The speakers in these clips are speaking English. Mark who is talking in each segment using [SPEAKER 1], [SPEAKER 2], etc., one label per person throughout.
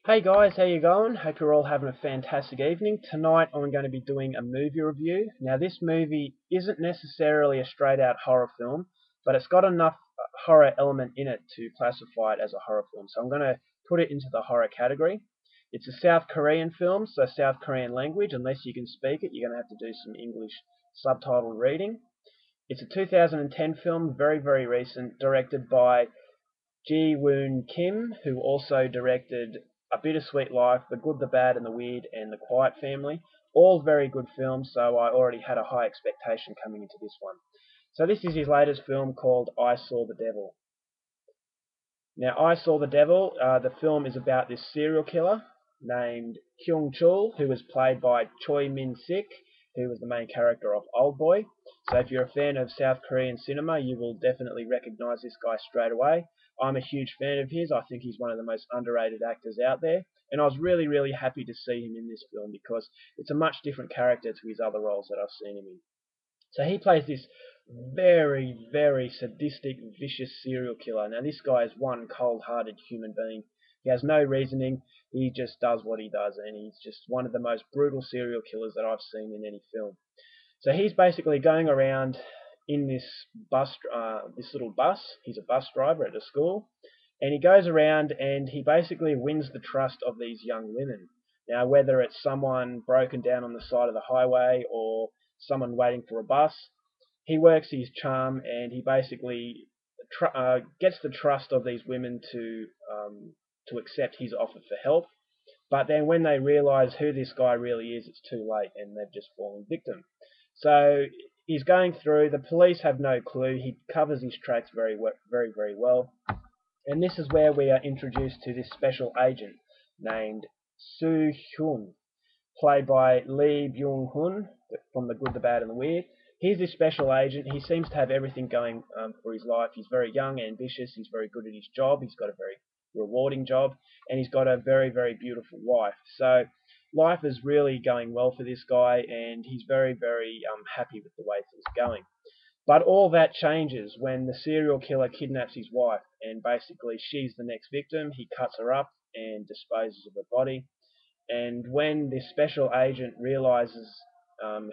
[SPEAKER 1] Hey guys, how you going? Hope you're all having a fantastic evening. Tonight I'm going to be doing a movie review. Now this movie isn't necessarily a straight out horror film, but it's got enough horror element in it to classify it as a horror film. So I'm going to put it into the horror category. It's a South Korean film, so South Korean language. Unless you can speak it, you're going to have to do some English subtitle reading. It's a 2010 film, very, very recent, directed by Ji-woon Kim, who also directed A Bittersweet Life, The Good, the Bad and the Weird, and The Quiet Family. All very good films, so I already had a high expectation coming into this one. So this is his latest film called I Saw the Devil. Now, I Saw the Devil, the film is about this serial killer named Kyung Chul, who was played by Choi Min Sik, who was the main character of Old Boy. So if you're a fan of South Korean cinema, you will definitely recognise this guy straight away. I'm a huge fan of his. I think he's one of the most underrated actors out there. And I was really, really happy to see him in this film because it's a much different character to his other roles that I've seen him in. So he plays this very, very sadistic, vicious serial killer. Now this guy is one cold-hearted human being. He has no reasoning. He just does what he does, and he's just one of the most brutal serial killers that I've seen in any film. So he's basically going around in this little bus. He's a bus driver at a school, and he goes around and he basically wins the trust of these young women. Now, whether it's someone broken down on the side of the highway or someone waiting for a bus, he works his charm and he basically gets the trust of these women to accept his offer for help. But then when they realise who this guy really is, it's too late and they've just fallen victim. So he's going through. The police have no clue. He covers his tracks very, very well. And this is where we are introduced to this special agent named Soo Hyun, played by Lee Byung-hun from The Good, the Bad and the Weird. He's this special agent. He seems to have everything going for his life. He's very young, ambitious. He's very good at his job. He's got a very rewarding job, and he's got a very, very beautiful wife. So life is really going well for this guy, and he's very, very happy with the way things are going. But all that changes when the serial killer kidnaps his wife, and basically she's the next victim. He cuts her up and disposes of her body. And when this special agent realizes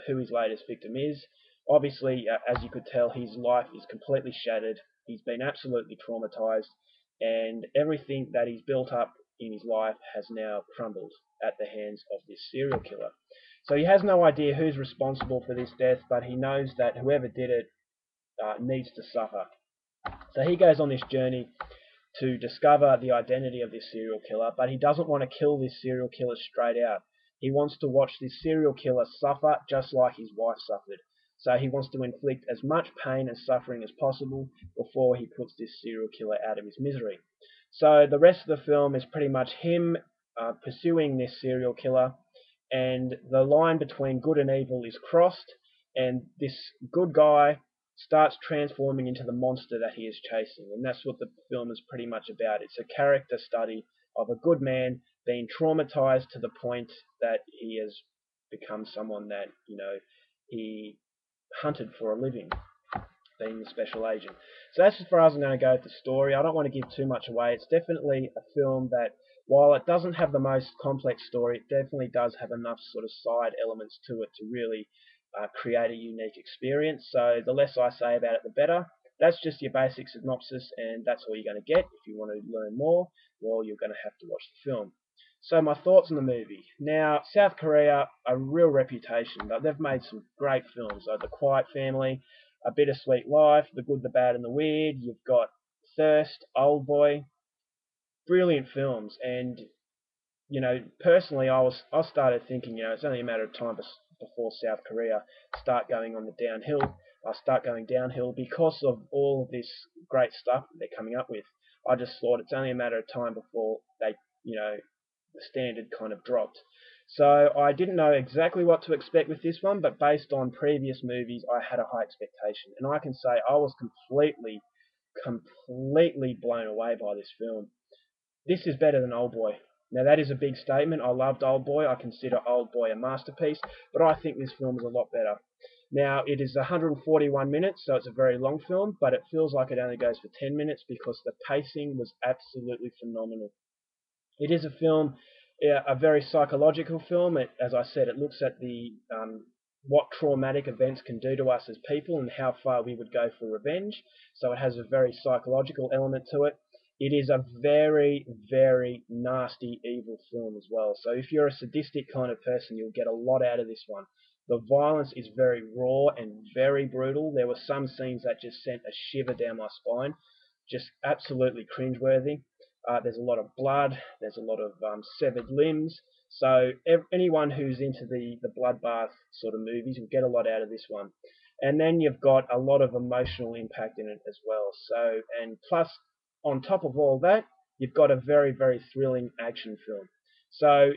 [SPEAKER 1] who his latest victim is, obviously, as you could tell, his life is completely shattered. He's been absolutely traumatized, and everything that he's built up in his life has now crumbled at the hands of this serial killer. So he has no idea who's responsible for this death, but he knows that whoever did it needs to suffer. So he goes on this journey to discover the identity of this serial killer, but he doesn't want to kill this serial killer straight out. He wants to watch this serial killer suffer just like his wife suffered. So he wants to inflict as much pain and suffering as possible before he puts this serial killer out of his misery. So the rest of the film is pretty much him pursuing this serial killer, and the line between good and evil is crossed, and this good guy starts transforming into the monster that he is chasing. And that's what the film is pretty much about. It's a character study of a good man being traumatized to the point that he has become someone that, he hunted for a living, being the special agent. So that's as far as I'm going to go with the story. I don't want to give too much away. It's definitely a film that, while it doesn't have the most complex story, it definitely does have enough sort of side elements to it to really create a unique experience. So the less I say about it, the better. That's just your basic synopsis, and that's all you're going to get. If you want to learn more, well, you're going to have to watch the film. So my thoughts on the movie. Now, South Korea, a real reputation. They've made some great films, like The Quiet Family, A Bittersweet Life, The Good, the Bad and the Weird. You've got Thirst, Old Boy. Brilliant films. And personally, I started thinking, it's only a matter of time before South Korea start going on the downhill. Start going downhill because of all of this great stuff that they're coming up with. I just thought it's only a matter of time before they, the standard kind of dropped. So I didn't know exactly what to expect with this one, but based on previous movies, I had a high expectation, and I can say I was completely blown away by this film. This is better than Old Boy. Now that is a big statement. I loved Old Boy. I consider Old Boy a masterpiece, but I think this film is a lot better. Now it is 141 minutes, so it's a very long film, but it feels like it only goes for 10 minutes because the pacing was absolutely phenomenal. It is a film, a very psychological film. As I said, it looks at the what traumatic events can do to us as people and how far we would go for revenge. So it has a very psychological element to it. It is a very, very nasty, evil film as well. So if you're a sadistic kind of person, you'll get a lot out of this one. The violence is very raw and very brutal. There were some scenes that just sent a shiver down my spine. Just absolutely cringeworthy. There's a lot of blood. There's a lot of severed limbs. So anyone who's into the bloodbath sort of movies will get a lot out of this one. And then you've got a lot of emotional impact in it as well. So, and plus, on top of all that, you've got a very, very thrilling action film. So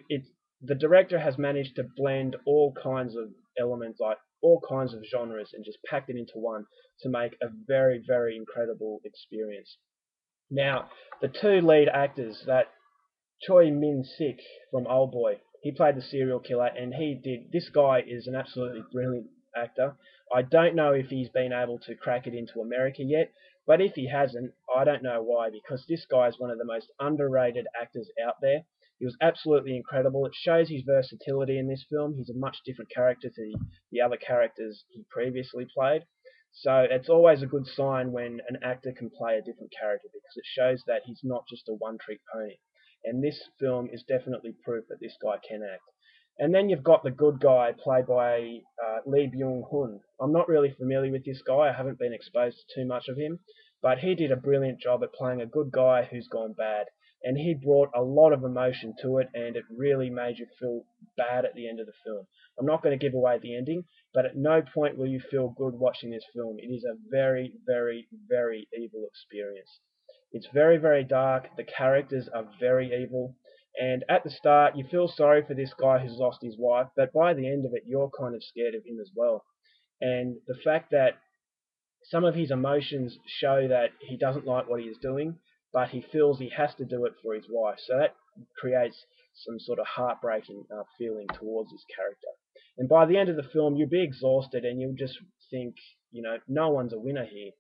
[SPEAKER 1] the director has managed to blend all kinds of elements, like all kinds of genres, and just packed it into one to make a very, very incredible experience. Now, the two lead actors, that Choi Min Sik from Oldboy, he played the serial killer, and this guy is an absolutely brilliant actor. I don't know if he's been able to crack it into America yet, but if he hasn't, I don't know why, because this guy is one of the most underrated actors out there. He was absolutely incredible. It shows his versatility in this film. He's a much different character to the other characters he previously played. So it's always a good sign when an actor can play a different character, because it shows that he's not just a one-trick pony. And this film is definitely proof that this guy can act. And then you've got the good guy played by Lee Byung-hun. I'm not really familiar with this guy. I haven't been exposed to too much of him. But he did a brilliant job at playing a good guy who's gone bad. And he brought a lot of emotion to it, and it really made you feel bad at the end of the film. I'm not going to give away the ending, but at no point will you feel good watching this film. It is a very, very, very evil experience. It's very, very dark. The characters are very evil. And at the start, you feel sorry for this guy who's lost his wife, but by the end of it, you're kind of scared of him as well. And the fact that some of his emotions show that he doesn't like what he is doing, but he feels he has to do it for his wife. So that creates some sort of heartbreaking feeling towards this character. And by the end of the film, you'll be exhausted and you'll just think, no one's a winner here.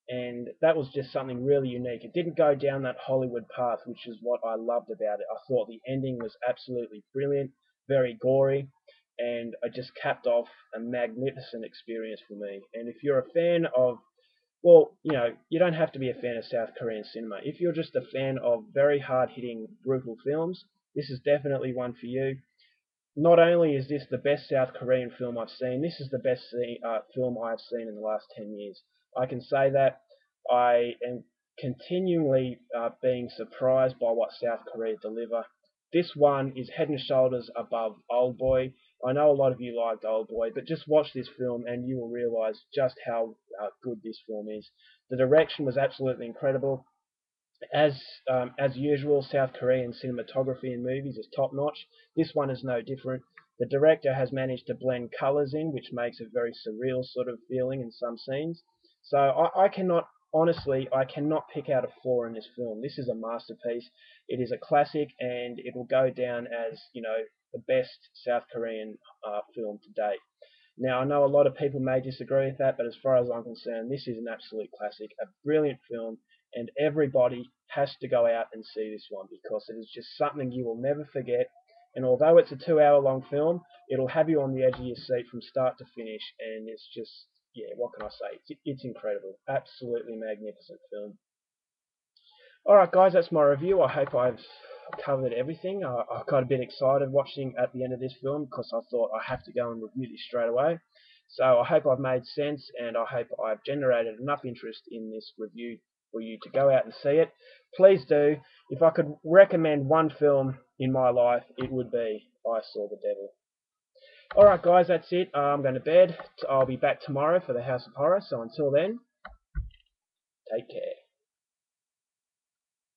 [SPEAKER 1] And that was just something really unique. It didn't go down that Hollywood path, which is what I loved about it. I thought the ending was absolutely brilliant, very gory, and it just capped off a magnificent experience for me. And if you're a fan of, well, you don't have to be a fan of South Korean cinema. If you're just a fan of very hard-hitting, brutal films, this is definitely one for you. Not only is this the best South Korean film I've seen, this is the best film I've seen in the last 10 years. I can say that. I am continually being surprised by what South Korea deliver. This one is head and shoulders above Oldboy. I know a lot of you liked Oldboy, but just watch this film and you will realise just how good this film is. The direction was absolutely incredible. As usual, South Korean cinematography in movies is top notch. This one is no different. The director has managed to blend colours in, which makes a very surreal sort of feeling in some scenes. So I cannot, honestly, I cannot pick out a flaw in this film. This is a masterpiece. It is a classic, and it will go down as, the best South Korean film to date. Now, I know a lot of people may disagree with that, but as far as I'm concerned, this is an absolute classic, a brilliant film, and everybody has to go out and see this one, because it is just something you will never forget. And although it's a 2 hour long film, it'll have you on the edge of your seat from start to finish, and it's just, yeah, what can I say? It's incredible. Absolutely magnificent film. Alright guys, that's my review. I hope I've covered everything. I got a bit excited watching at the end of this film, because I thought I have to go and review this straight away. So I hope I've made sense, and I hope I've generated enough interest in this review for you to go out and see it. Please do. If I could recommend one film in my life, it would be I Saw the Devil. Alright guys, that's it. I'm going to bed. I'll be back tomorrow for the House of Horror, so until then, take care.